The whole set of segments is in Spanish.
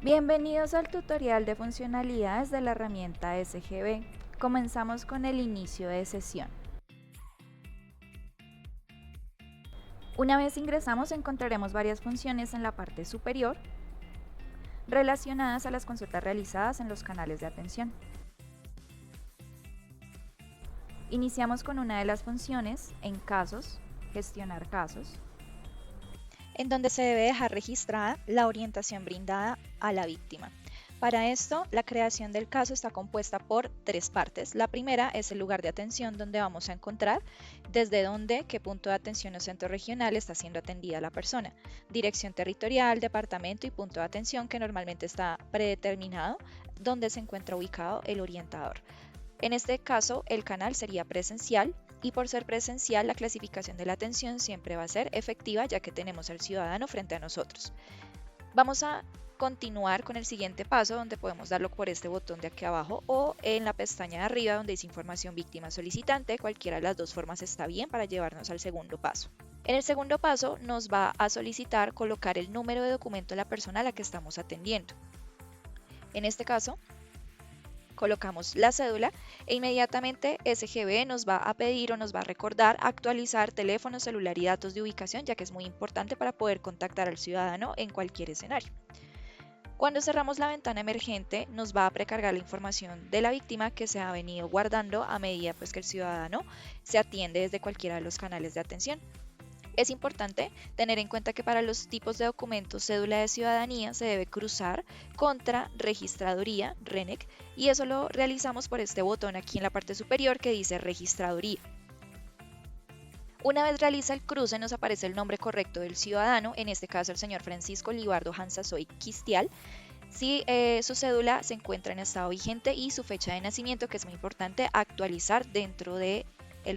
Bienvenidos al tutorial de funcionalidades de la herramienta SGB. Comenzamos con el inicio de sesión. Una vez ingresamos encontraremos varias funciones en la parte superior relacionadas a las consultas realizadas en los canales de atención. Iniciamos con una de las funciones en casos, gestionar casos, en donde se debe dejar registrada la orientación brindada a la víctima. Para esto, la creación del caso está compuesta por tres partes. La primera es el lugar de atención, donde vamos a encontrar desde dónde, qué punto de atención o centro regional está siendo atendida la persona. Dirección territorial, departamento y punto de atención, que normalmente está predeterminado, donde se encuentra ubicado el orientador. En este caso, el canal sería presencial y por ser presencial, la clasificación de la atención siempre va a ser efectiva ya que tenemos al ciudadano frente a nosotros. Vamos a continuar con el siguiente paso donde podemos darlo por este botón de aquí abajo o en la pestaña de arriba donde dice información víctima solicitante. Cualquiera de las dos formas está bien para llevarnos al segundo paso. En el segundo paso nos va a solicitar colocar el número de documento de la persona a la que estamos atendiendo. En este caso, colocamos la cédula e inmediatamente SGB nos va a pedir o nos va a recordar actualizar teléfono, celular y datos de ubicación, ya que es muy importante para poder contactar al ciudadano en cualquier escenario. Cuando cerramos la ventana emergente, nos va a precargar la información de la víctima que se ha venido guardando a medida que el ciudadano se atiende desde cualquiera de los canales de atención. Es importante tener en cuenta que para los tipos de documentos cédula de ciudadanía se debe cruzar contra registraduría, RENEC, y eso lo realizamos por este botón aquí en la parte superior que dice registraduría. Una vez realiza el cruce nos aparece el nombre correcto del ciudadano, en este caso el señor Francisco Libardo Hansasoy Quistial, si su cédula se encuentra en estado vigente y su fecha de nacimiento, que es muy importante actualizar dentro del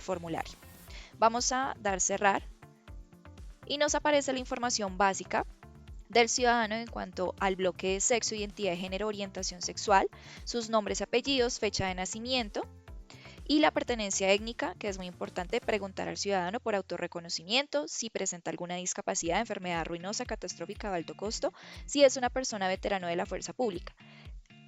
formulario. Vamos a dar cerrar y nos aparece la información básica del ciudadano en cuanto al bloque de sexo, identidad de género, orientación sexual, sus nombres y apellidos, fecha de nacimiento y la pertenencia étnica, que es muy importante preguntar al ciudadano por autorreconocimiento, si presenta alguna discapacidad, enfermedad ruinosa, catastrófica o alto costo, si es una persona veterano de la fuerza pública.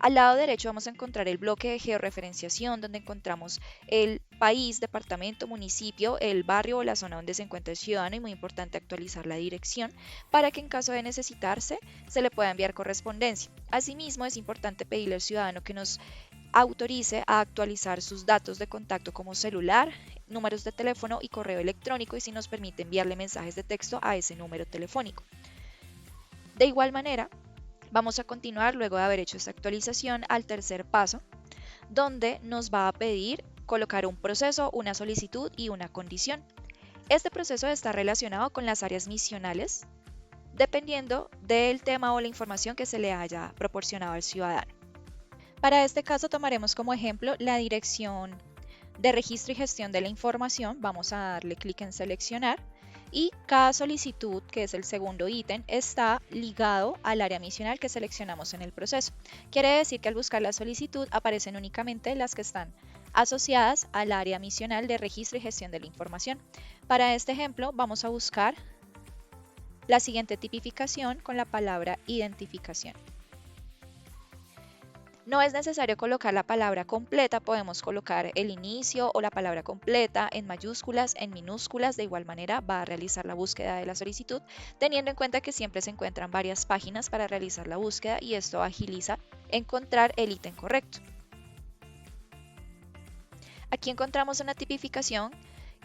Al lado derecho vamos a encontrar el bloque de georreferenciación, donde encontramos el país, departamento, municipio, el barrio o la zona donde se encuentra el ciudadano y muy importante actualizar la dirección para que en caso de necesitarse se le pueda enviar correspondencia. Asimismo, es importante pedirle al ciudadano que nos autorice a actualizar sus datos de contacto como celular, números de teléfono y correo electrónico y si nos permite enviarle mensajes de texto a ese número telefónico. De igual manera, vamos a continuar luego de haber hecho esta actualización al tercer paso, donde nos va a pedir colocar un proceso, una solicitud y una condición. Este proceso está relacionado con las áreas misionales, dependiendo del tema o la información que se le haya proporcionado al ciudadano. Para este caso tomaremos como ejemplo la dirección de registro y gestión de la información. Vamos a darle clic en seleccionar y cada solicitud, que es el segundo ítem, está ligado al área misional que seleccionamos en el proceso. Quiere decir que al buscar la solicitud aparecen únicamente las que están asociadas al área misional de registro y gestión de la información. Para este ejemplo vamos a buscar la siguiente tipificación con la palabra identificación. No es necesario colocar la palabra completa, podemos colocar el inicio o la palabra completa en mayúsculas, en minúsculas, de igual manera va a realizar la búsqueda de la solicitud, teniendo en cuenta que siempre se encuentran varias páginas para realizar la búsqueda y esto agiliza encontrar el ítem correcto. Aquí encontramos una tipificación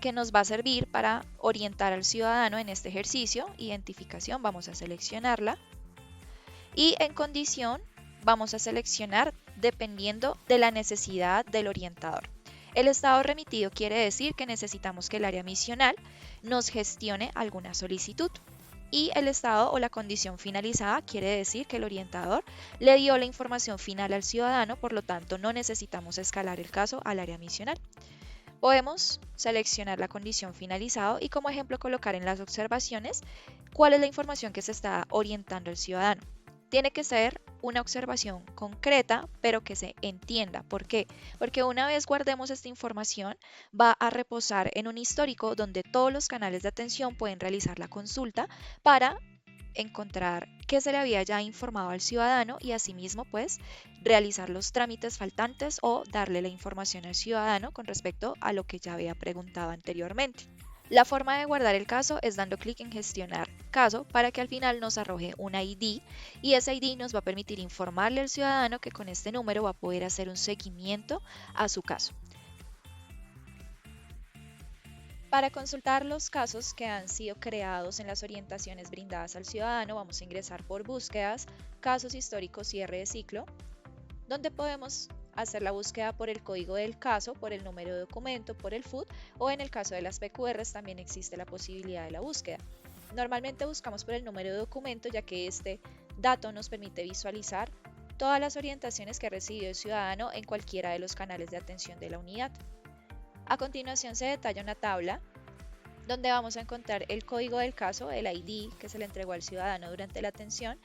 que nos va a servir para orientar al ciudadano en este ejercicio. Identificación, vamos a seleccionarla y en condición vamos a seleccionar dependiendo de la necesidad del orientador. El estado remitido quiere decir que necesitamos que el área misional nos gestione alguna solicitud. Y el estado o la condición finalizada quiere decir que el orientador le dio la información final al ciudadano, por lo tanto no necesitamos escalar el caso al área misional. Podemos seleccionar la condición finalizado y como ejemplo colocar en las observaciones cuál es la información que se está orientando al ciudadano. Tiene que ser una observación concreta, pero que se entienda. ¿Por qué? Porque una vez guardemos esta información, va a reposar en un histórico donde todos los canales de atención pueden realizar la consulta para encontrar qué se le había ya informado al ciudadano y asimismo pues realizar los trámites faltantes o darle la información al ciudadano con respecto a lo que ya había preguntado anteriormente. La forma de guardar el caso es dando clic en gestionar caso para que al final nos arroje un ID y ese ID nos va a permitir informarle al ciudadano que con este número va a poder hacer un seguimiento a su caso. Para consultar los casos que han sido creados en las orientaciones brindadas al ciudadano, vamos a ingresar por búsquedas, casos históricos, cierre de ciclo, donde podemos hacer la búsqueda por el código del caso, por el número de documento, por el FUD o en el caso de las PQRs también existe la posibilidad de la búsqueda. Normalmente buscamos por el número de documento ya que este dato nos permite visualizar todas las orientaciones que ha recibido el ciudadano en cualquiera de los canales de atención de la unidad. A continuación se detalla una tabla donde vamos a encontrar el código del caso, el ID que se le entregó al ciudadano durante la atención,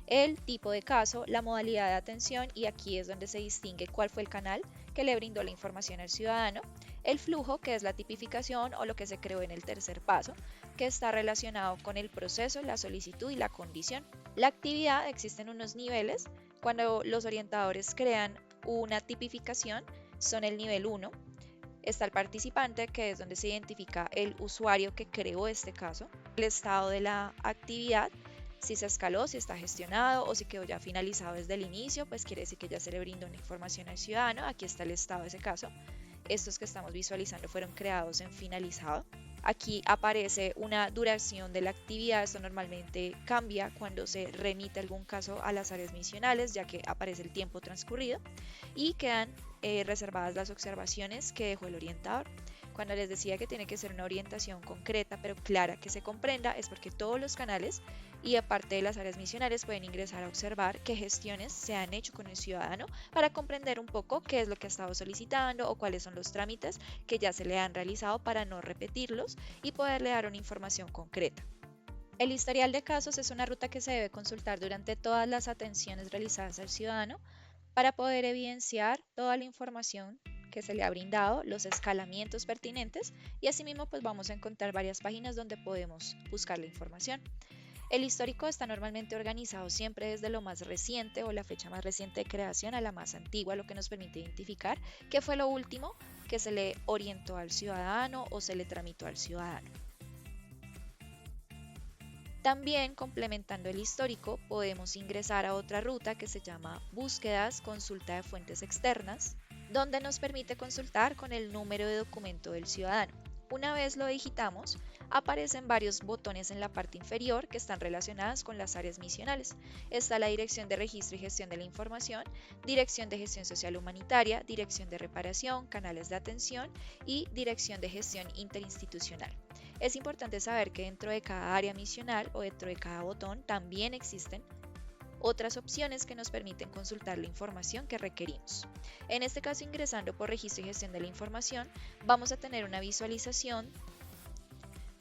el tipo de caso, la modalidad de atención y aquí es donde se distingue cuál fue el canal que le brindó la información al ciudadano, el flujo que es la tipificación o lo que se creó en el tercer paso, que está relacionado con el proceso, la solicitud y la condición. La actividad existen unos niveles, cuando los orientadores crean una tipificación son el nivel 1. Está el participante, que es donde se identifica el usuario que creó este caso, el estado de la actividad, si se escaló, si está gestionado o si quedó ya finalizado desde el inicio, pues quiere decir que ya se le brindó una información al ciudadano. Aquí está el estado de ese caso. Estos que estamos visualizando fueron creados en finalizado. Aquí aparece una duración de la actividad. Esto normalmente cambia cuando se remite algún caso a las áreas misionales, ya que aparece el tiempo transcurrido y quedan reservadas las observaciones que dejó el orientador. Cuando les decía que tiene que ser una orientación concreta pero clara que se comprenda, es porque todos los canales y aparte de las áreas misionales pueden ingresar a observar qué gestiones se han hecho con el ciudadano para comprender un poco qué es lo que ha estado solicitando o cuáles son los trámites que ya se le han realizado para no repetirlos y poderle dar una información concreta. El historial de casos es una ruta que se debe consultar durante todas las atenciones realizadas al ciudadano para poder evidenciar toda la información que se le ha brindado, los escalamientos pertinentes y asimismo pues vamos a encontrar varias páginas donde podemos buscar la información. El histórico está normalmente organizado siempre desde lo más reciente o la fecha más reciente de creación a la más antigua, lo que nos permite identificar qué fue lo último que se le orientó al ciudadano o se le tramitó al ciudadano. También, complementando el histórico, podemos ingresar a otra ruta que se llama Búsquedas, consulta de fuentes externas, donde nos permite consultar con el número de documento del ciudadano. Una vez lo digitamos, aparecen varios botones en la parte inferior que están relacionadas con las áreas misionales. Está la Dirección de Registro y Gestión de la Información, Dirección de Gestión Social Humanitaria, Dirección de Reparación, Canales de Atención y Dirección de Gestión Interinstitucional. Es importante saber que dentro de cada área misional o dentro de cada botón también existen otras opciones que nos permiten consultar la información que requerimos. En este caso, ingresando por Registro y Gestión de la Información, vamos a tener una visualización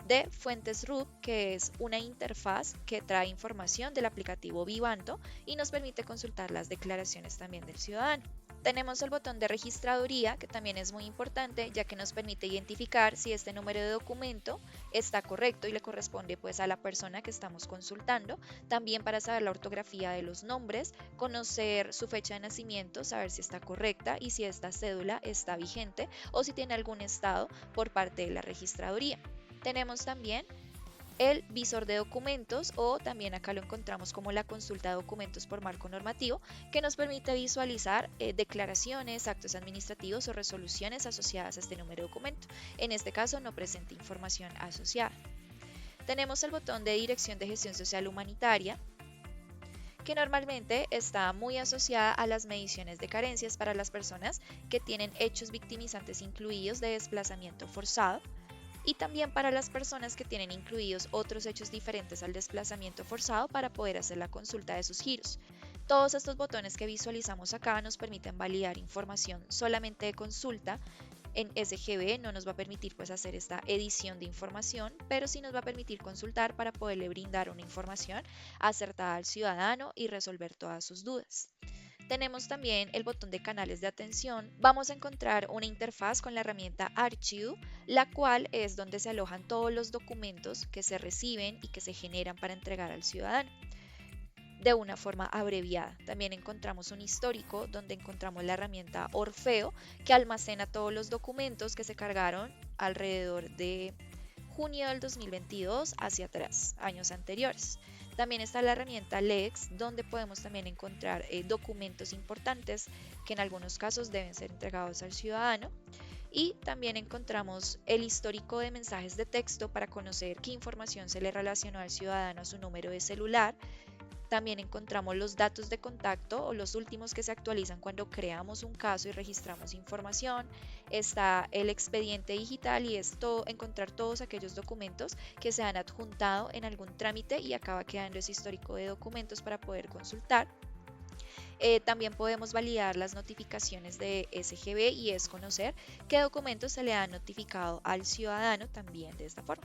de Fuentes RUB, que es una interfaz que trae información del aplicativo Vivanto y nos permite consultar las declaraciones también del ciudadano. Tenemos el botón de registraduría, que también es muy importante, ya que nos permite identificar si este número de documento está correcto y le corresponde pues a la persona que estamos consultando. También para saber la ortografía de los nombres, conocer su fecha de nacimiento, saber si está correcta y si esta cédula está vigente o si tiene algún estado por parte de la registraduría. Tenemos también el visor de documentos o también acá lo encontramos como la consulta de documentos por marco normativo, que nos permite visualizar declaraciones, actos administrativos o resoluciones asociadas a este número de documento. En este caso no presenta información asociada. Tenemos el botón de Dirección de Gestión Social Humanitaria, que normalmente está muy asociada a las mediciones de carencias para las personas que tienen hechos victimizantes incluidos de desplazamiento forzado, y también para las personas que tienen incluidos otros hechos diferentes al desplazamiento forzado para poder hacer la consulta de sus giros. Todos estos botones que visualizamos acá nos permiten validar información solamente de consulta. En SGB no nos va a permitir pues hacer esta edición de información, pero sí nos va a permitir consultar para poderle brindar una información acertada al ciudadano y resolver todas sus dudas. Tenemos también el botón de canales de atención. Vamos a encontrar una interfaz con la herramienta Archive, la cual es donde se alojan todos los documentos que se reciben y que se generan para entregar al ciudadano de una forma abreviada. También encontramos un histórico donde encontramos la herramienta Orfeo, que almacena todos los documentos que se cargaron alrededor de junio del 2022 hacia atrás, años anteriores. También está la herramienta Lex, donde podemos también encontrar documentos importantes que en algunos casos deben ser entregados al ciudadano. Y también encontramos el histórico de mensajes de texto para conocer qué información se le relacionó al ciudadano a su número de celular. También encontramos los datos de contacto o los últimos que se actualizan cuando creamos un caso y registramos información. Está el expediente digital y es encontrar todos aquellos documentos que se han adjuntado en algún trámite y acaba quedando ese histórico de documentos para poder consultar. También podemos validar las notificaciones de SGB y es conocer qué documentos se le han notificado al ciudadano también de esta forma.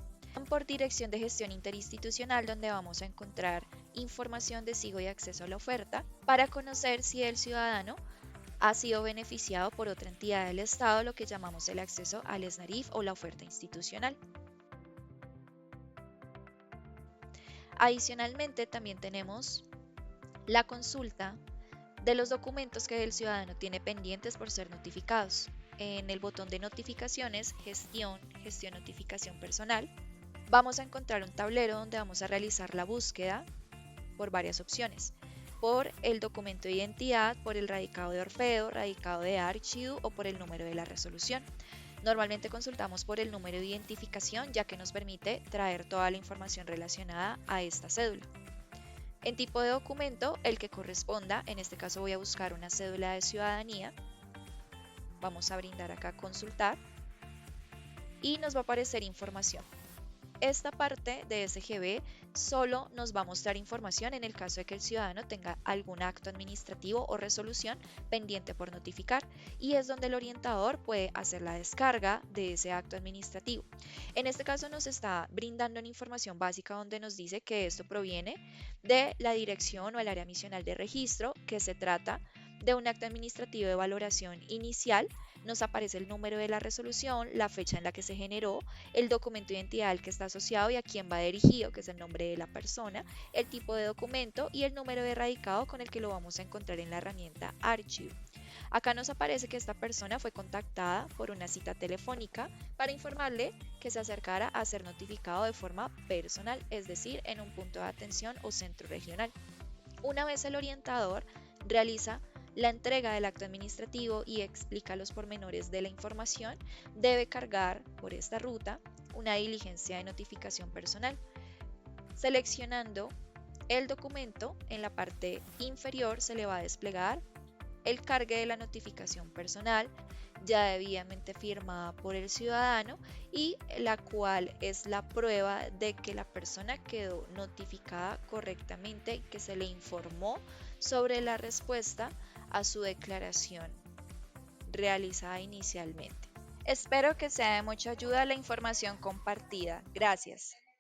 Por dirección de gestión interinstitucional, donde vamos a encontrar información de SIGO y acceso a la oferta para conocer si el ciudadano ha sido beneficiado por otra entidad del Estado, lo que llamamos el acceso al SNARIF o la oferta institucional. Adicionalmente, también tenemos la consulta de los documentos que el ciudadano tiene pendientes por ser notificados. En el botón de notificaciones, gestión notificación personal, vamos a encontrar un tablero donde vamos a realizar la búsqueda por varias opciones. Por el documento de identidad, por el radicado de Orfeo, radicado de Archive o por el número de la resolución. Normalmente consultamos por el número de identificación, ya que nos permite traer toda la información relacionada a esta cédula. En tipo de documento, el que corresponda, en este caso voy a buscar una cédula de ciudadanía. Vamos a brindar acá consultar y nos va a aparecer información. Esta parte de SGB solo nos va a mostrar información en el caso de que el ciudadano tenga algún acto administrativo o resolución pendiente por notificar, y es donde el orientador puede hacer la descarga de ese acto administrativo. En este caso nos está brindando una información básica donde nos dice que esto proviene de la dirección o el área misional de registro, que se trata de un acto administrativo de valoración inicial. Nos aparece el número de la resolución, la fecha en la que se generó, el documento de identidad al que está asociado y a quién va dirigido, que es el nombre de la persona, el tipo de documento y el número de radicado con el que lo vamos a encontrar en la herramienta Archive. Acá nos aparece que esta persona fue contactada por una cita telefónica para informarle que se acercara a ser notificado de forma personal, es decir, en un punto de atención o centro regional. Una vez el orientador realiza la entrega del acto administrativo y explica los pormenores de la información, debe cargar por esta ruta una diligencia de notificación personal. Seleccionando el documento, en la parte inferior se le va a desplegar el cargue de la notificación personal, ya debidamente firmada por el ciudadano y la cual es la prueba de que la persona quedó notificada correctamente y que se le informó sobre la respuesta a su declaración realizada inicialmente. Espero que sea de mucha ayuda la información compartida. Gracias.